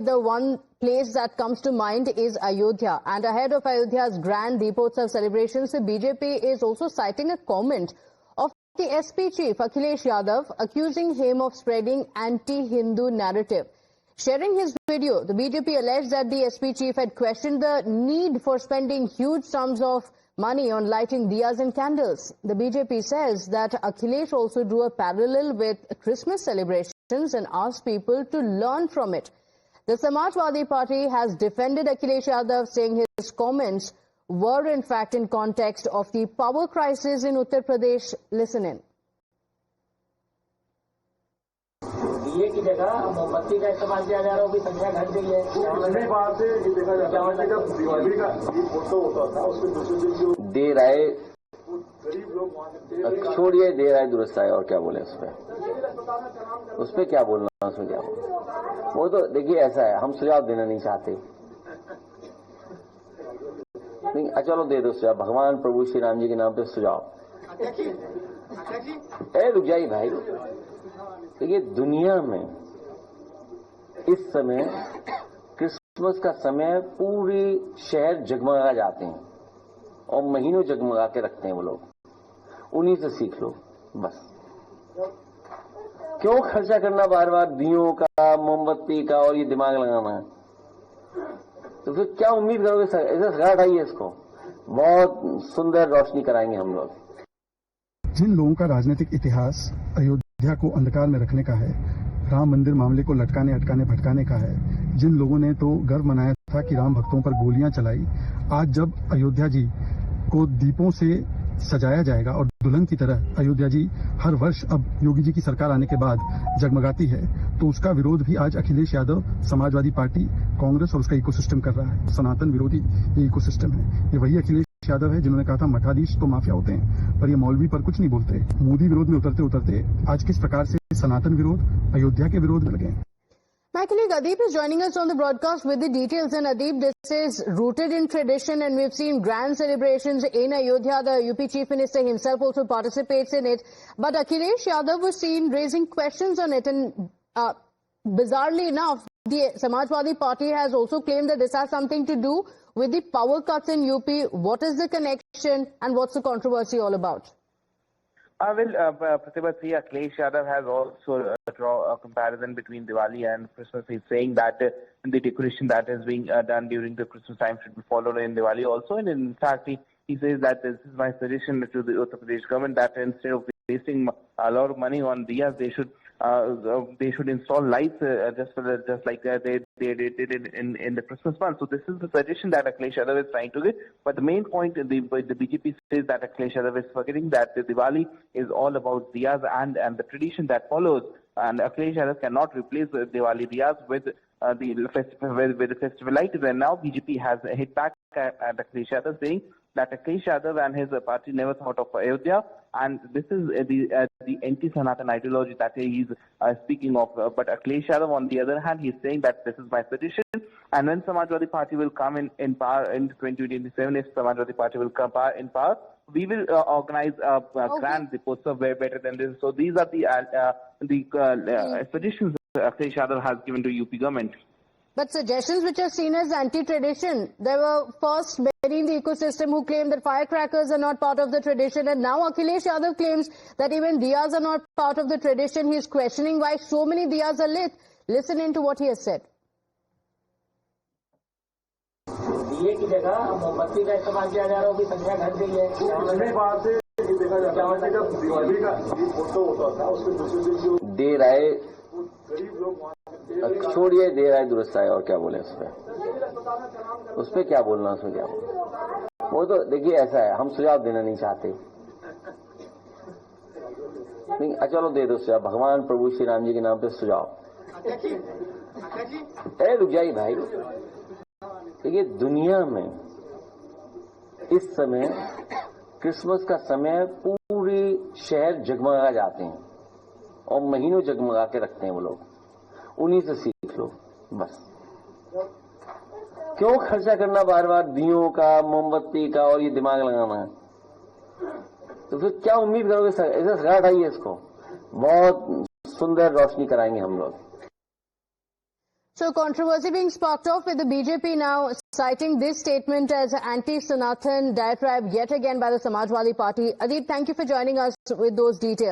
the one place that comes to mind is Ayodhya. And ahead of Ayodhya's grand Deepotsav celebrations, the BJP is also citing a comment of the SP chief, Akhilesh Yadav, accusing him of spreading anti-Hindu narrative. Sharing his video, the BJP alleged that the SP chief had questioned the need for spending huge sums of money on lighting diyas and candles. The BJP says that Akhilesh also drew a parallel with Christmas celebrations and asked people to learn from it. The Samajwadi Party has defended Akhilesh Yadav, saying his comments were in fact in context of the power crisis in Uttar Pradesh. Listen in. दिए की जगह मोमबत्ती का इस्तेमाल किया जा रहा है, वो भी संख्या घट गई है। पिछली बार से ये देखा जाता है जब दिवाली का फोटो होता था उसके दूसरे दिन जो देर आए गरीब लोग छोड़िए, देर आए दुरुस्त आए, और क्या बोले उस पर क्या बोलना, उसमें क्या बोलना। वो तो देखिए ऐसा है, हम सुझाव देना नहीं चाहते। चलो दे दो सुझाव, भगवान प्रभु श्री राम जी के नाम पे सुझाव। रुक जाइए भाई, देखिए दुनिया में इस समय क्रिसमस का समय पूरी शहर जगमगा जाते हैं और महीनों जगमगा के रखते हैं वो लोग। उन्हीं से सीख लो बस। क्यों खर्चा करना बार बार दियों का, मोमबत्ती का, और ये दिमाग लगाना है? तो फिर क्या उम्मीद करोगे? ऐसा सगाट आइए, इसको बहुत सुंदर रोशनी कराएंगे हम लोग। जिन लोगों का राजनीतिक इतिहास अयोध्या को अंधकार में रखने का है, राम मंदिर मामले को लटकाने, अटकाने, भटकाने का है, जिन लोगों ने तो गर्व मनाया था कि राम भक्तों पर गोलियां चलाई, आज जब अयोध्या जी को दीपों से सजाया जाएगा और दुल्हन की तरह अयोध्या जी हर वर्ष अब योगी जी की सरकार आने के बाद जगमगाती है, तो उसका विरोध भी आज अखिलेश यादव, समाजवादी पार्टी, कांग्रेस और उसका इकोसिस्टम कर रहा है। सनातन विरोधी ये इकोसिस्टम है। ये वही अखिलेश यादव है जिन्होंने कहा था मठाधीश तो माफिया होते हैं, पर ये मौलवी पर कुछ नहीं बोलते। मोदी विरोध में उतरते उतरते आज किस प्रकार से सनातन विरोध, अयोध्या के विरोध में लगे। My colleague Adeep is joining us on the broadcast with the details. And Adeep, this is rooted in tradition, and we've seen grand celebrations in Ayodhya. The UP Chief Minister himself also participates in it. But Akhilesh Yadav was seen raising questions on it. And bizarrely enough, the Samajwadi Party has also claimed that this has something to do with the power cuts in UP. What is the connection and what's the controversy all about? Pratibha, Akhilesh Yadav has also drawn a comparison between Diwali and Christmas. He's saying that the decoration that is being done during the Christmas time should be followed in Diwali also. And in fact, he says that this is my suggestion to the Uttar Pradesh government, that instead of wasting a lot of money on diyas, they should install lights just like they did in the Christmas month. So this is the suggestion that Akhilesh Yadav is trying to get. But the main point, the BJP says that Akhilesh Yadav is forgetting that the Diwali is all about diyas and the tradition that follows. And Akhilesh Yadav cannot replace the Diwali diyas with the festival lights. And now BJP has hit back at Akhilesh Yadav, saying that Akhilesh Yadav and his party never thought of Ayodhya, and this is the anti-Sanatan ideology that he's speaking of. But Akhilesh Yadav, on the other hand, he's saying that this is my suggestion, and when Samajwadi Party will come in power in 2027, if Samajwadi Party will come in power, we will organize a grand Deepotsav way better than this. So these are the suggestions Akhilesh Yadav has given to UP government. But suggestions which are seen as anti-tradition. There were first many in the ecosystem who claimed that firecrackers are not part of the tradition, and now Akhilesh Yadav claims that even diyas are not part of the tradition. He is questioning why so many diyas are lit. Listen in to what he has said. दिए की जगह मोमबत्ती का इस्तेमाल किया जा रहा है, वो भी संख्या घट गई है। पिछली बार से ये देखा जाता है जब दिवाली का फोटो होता था उसके दूसरे दिन जो देर आए गरीब लोग छोड़िए, देर आए दुरुस्त आए, और क्या बोले उस पर क्या बोलना, उसमें क्या बोलना। वो तो देखिए ऐसा है, हम सुझाव देना नहीं चाहते। चलो दे दो सुझाव, भगवान प्रभु श्री राम जी के नाम पे सुझाव। रुक जाइए भाई, देखिए दुनिया में इस समय क्रिसमस का समय पूरी शहर जगमगा जाते हैं और महीनों जगमगा के रखते हैं वो लोग। उन्हीं से सीख लो बस। क्यों खर्चा करना बार बार दियों का, मोमबत्ती का, और ये दिमाग लगाना है? तो फिर क्या उम्मीद करोगे? ऐसा सगाट आइए, इसको बहुत सुंदर रोशनी कराएंगे हम लोग। So controversy being sparked off with the BJP now citing this statement as an anti-Sanathan diatribe yet again by the Samajwadi Party. Adeep, thank you for joining us with those details.